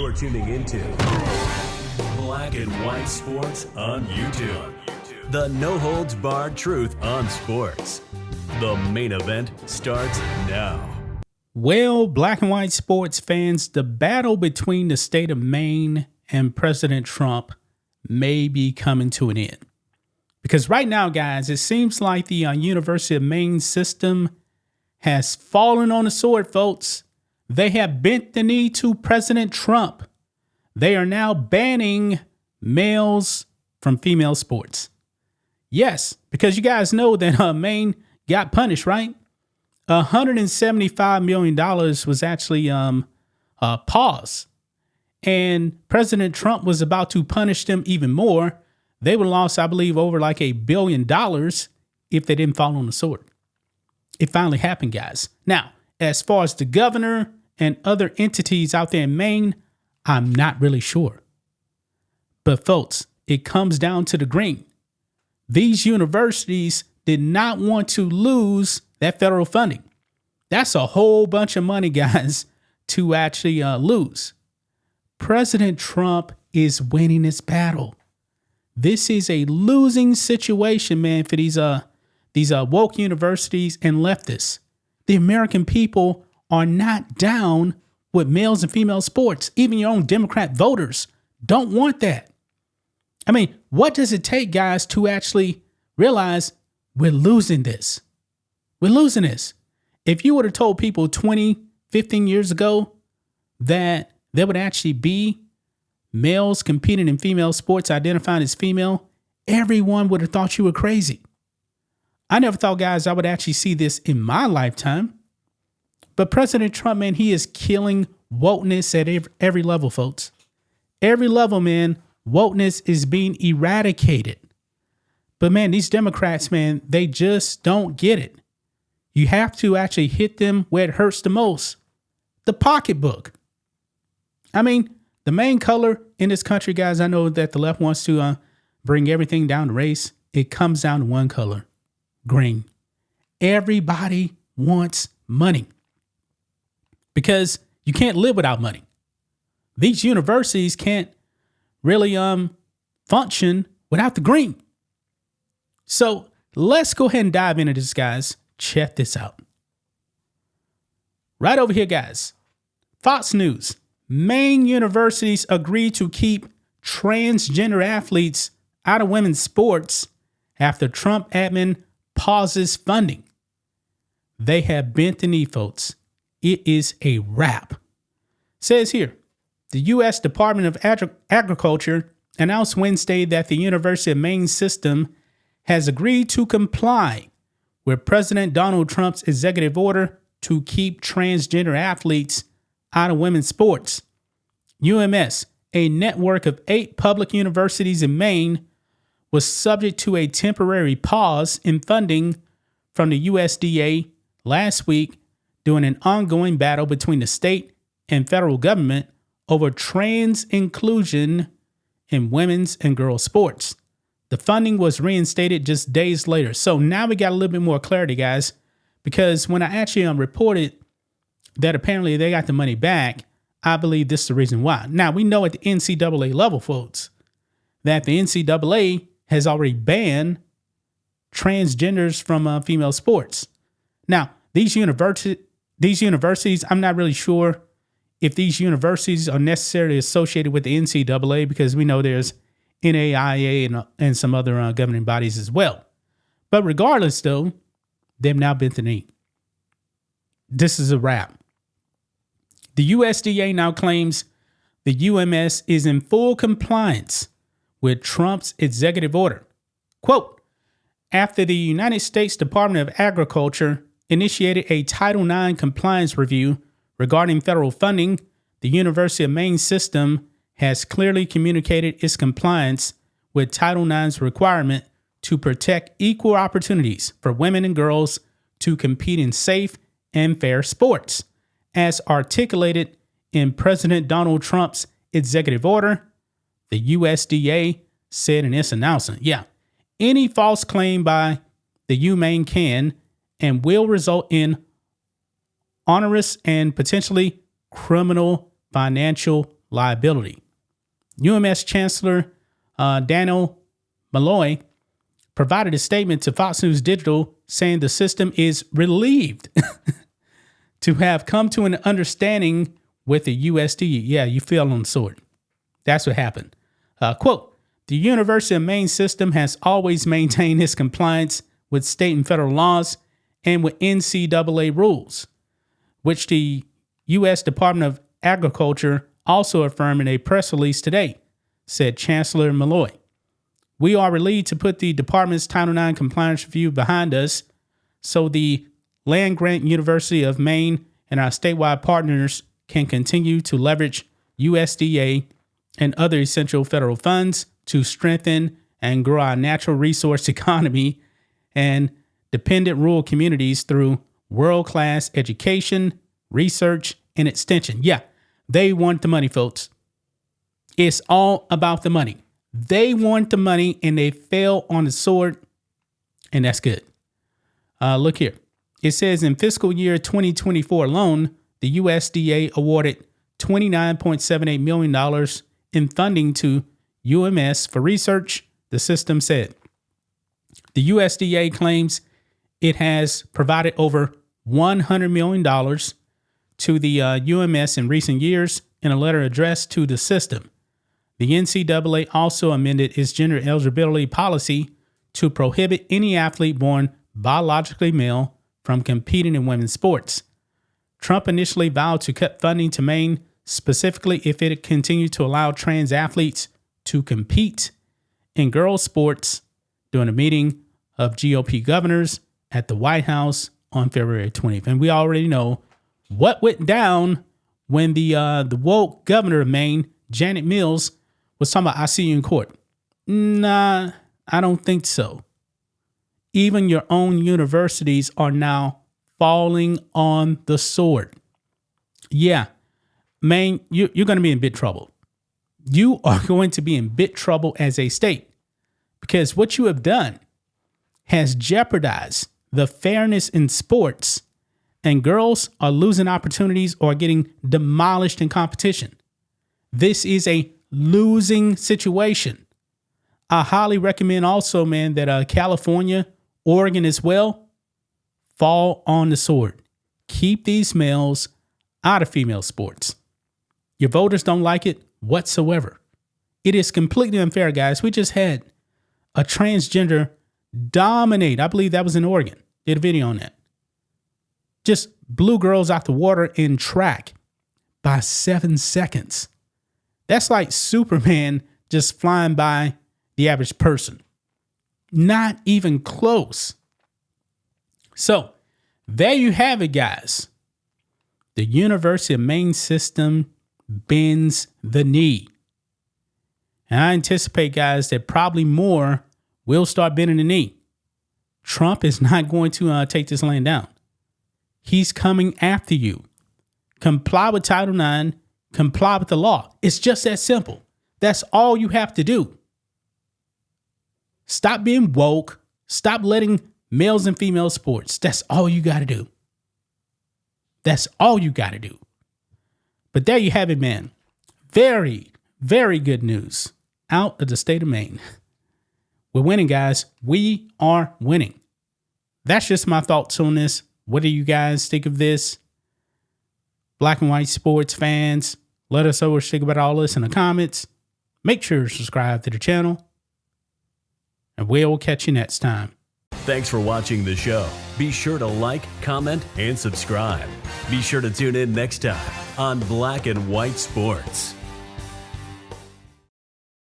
You're tuning into Black and White Sports on YouTube. The no-holds-barred truth on sports. The main event starts now. Well, Black and White Sports fans, the battle between the state of Maine and President Trump may be coming to an end. Because right now, guys, it seems like the University of Maine system has fallen on the sword, folks. They have bent the knee to President Trump. They are now banning males from female sports. Yes, because you guys know that Maine got punished, right? $175 million was actually paused. And President Trump was about to punish them even more. They would have lost, I believe, over like $1 billion if they didn't fall on the sword. It finally happened, guys. Now, as far as the governor and other entities out there in Maine, I'm not really sure. But folks, it comes down to the green. These universities did not want to lose that federal funding. That's a whole bunch of money, guys, to actually lose. President Trump is winning this battle. This is a losing situation, man, for these woke universities and leftists. The American people are not down with males and female sports. Even your own Democrat voters don't want that. I mean, what does it take, guys, to actually realize we're losing this? We're losing this. If you would have told people 20, 15 years ago that there would actually be males competing in female sports identifying as female, everyone would have thought you were crazy. I never thought, guys, I would actually see this in my lifetime. But President Trump, man, he is killing wokeness at every level, folks. Every level, man, wokeness is being eradicated. But, man, these Democrats, man, they just don't get it. You have to actually hit them where it hurts the most. The pocketbook. I mean, the main color in this country, guys, I know that the left wants to bring everything down to race. It comes down to one color, green. Everybody wants money because you can't live without money. These universities can't really function without the green. So let's go ahead and dive into this, guys. Check this out. Right over here, guys. Fox News. Maine universities agree to keep transgender athletes out of women's sports after Trump admin pauses funding. They have bent the knee, folks. It is a wrap. Says here, the U.S. Department of Agriculture announced Wednesday that the University of Maine system has agreed to comply with President Donald Trump's executive order to keep transgender athletes out of women's sports. UMS, a network of 8 public universities in Maine, was subject to a temporary pause in funding from the USDA last week during an ongoing battle between the state and federal government over trans inclusion in women's and girls' sports. The funding was reinstated just days later. So now we got a little bit more clarity, guys, because when I actually reported that apparently they got the money back, I believe this is the reason why. Now, we know at the NCAA level, folks, that the NCAA has already banned transgenders from female sports. Now, these universities, I'm not really sure if these universities are necessarily associated with the NCAA because we know there's NAIA and some other governing bodies as well. But regardless, though, they've now bent the knee. This is a wrap. The USDA now claims the UMS is in full compliance with Trump's executive order. Quote, after the United States Department of Agriculture initiated a Title IX compliance review regarding federal funding, the University of Maine system has clearly communicated its compliance with Title IX's requirement to protect equal opportunities for women and girls to compete in safe and fair sports, as articulated in President Donald Trump's executive order, the USDA said in its announcement. Yeah, any false claim by the UMaine can and will result in onerous and potentially criminal financial liability. UMS Chancellor Daniel Malloy provided a statement to Fox News Digital saying the system is relieved to have come to an understanding with the USD. Yeah, you fell on the sword. That's what happened. Quote, the University of Maine system has always maintained its compliance with state and federal laws and with NCAA rules, which the U.S. Department of Agriculture also affirmed in a press release today, said Chancellor Malloy. We are relieved to put the department's Title IX compliance review behind us so the land-grant University of Maine and our statewide partners can continue to leverage USDA and other essential federal funds to strengthen and grow our natural resource economy and dependent rural communities through world-class education, research, and extension. Yeah, they want the money, folks. It's all about the money. They want the money and they fell on the sword, and that's good. Look here. It says in fiscal year 2024 alone, the USDA awarded $29.78 million in funding to UMS for research, the system said. The USDA claims it has provided over $100 million to the UMS in recent years in a letter addressed to the system. The NCAA also amended its gender eligibility policy to prohibit any athlete born biologically male from competing in women's sports. Trump initially vowed to cut funding to Maine, specifically if it continued to allow trans athletes to compete in girls' sports during a meeting of GOP governors at the White House on February 20th. And we already know what went down when the woke governor of Maine, Janet Mills, was talking about, I see you in court. Nah, I don't think so. Even your own universities are now falling on the sword. Yeah, Maine, you're going to be in big trouble. You are going to be in big trouble as a state because what you have done has jeopardized the fairness in sports, and girls are losing opportunities or getting demolished in competition. This is a losing situation. I highly recommend also, man, that California, Oregon as well, fall on the sword. Keep these males out of female sports. Your voters don't like it whatsoever. It is completely unfair, guys. We just had a transgender dominate. I believe that was in Oregon. Did a video on that. Just blew girls out the water in track by 7 seconds. That's like Superman just flying by the average person. Not even close. So there you have it, guys. The University of Maine system bends the knee. And I anticipate, guys, that probably more will start bending the knee. Trump is not going to take this land down. He's coming after you. Comply with Title IX. Comply with the law. It's just that simple. That's all you have to do. Stop being woke. Stop letting males and female sports. That's all you got to do. That's all you got to do. But there you have it, man. Very, very good news out of the state of Maine. We're winning, guys. We are winning. That's just my thoughts on this. What do you guys think of this? Black and white sports fans, let us know what you think about all this in the comments. Make sure to subscribe to the channel. And we'll catch you next time. Thanks for watching the show. Be sure to like, comment, and subscribe. Be sure to tune in next time on Black and White Sports.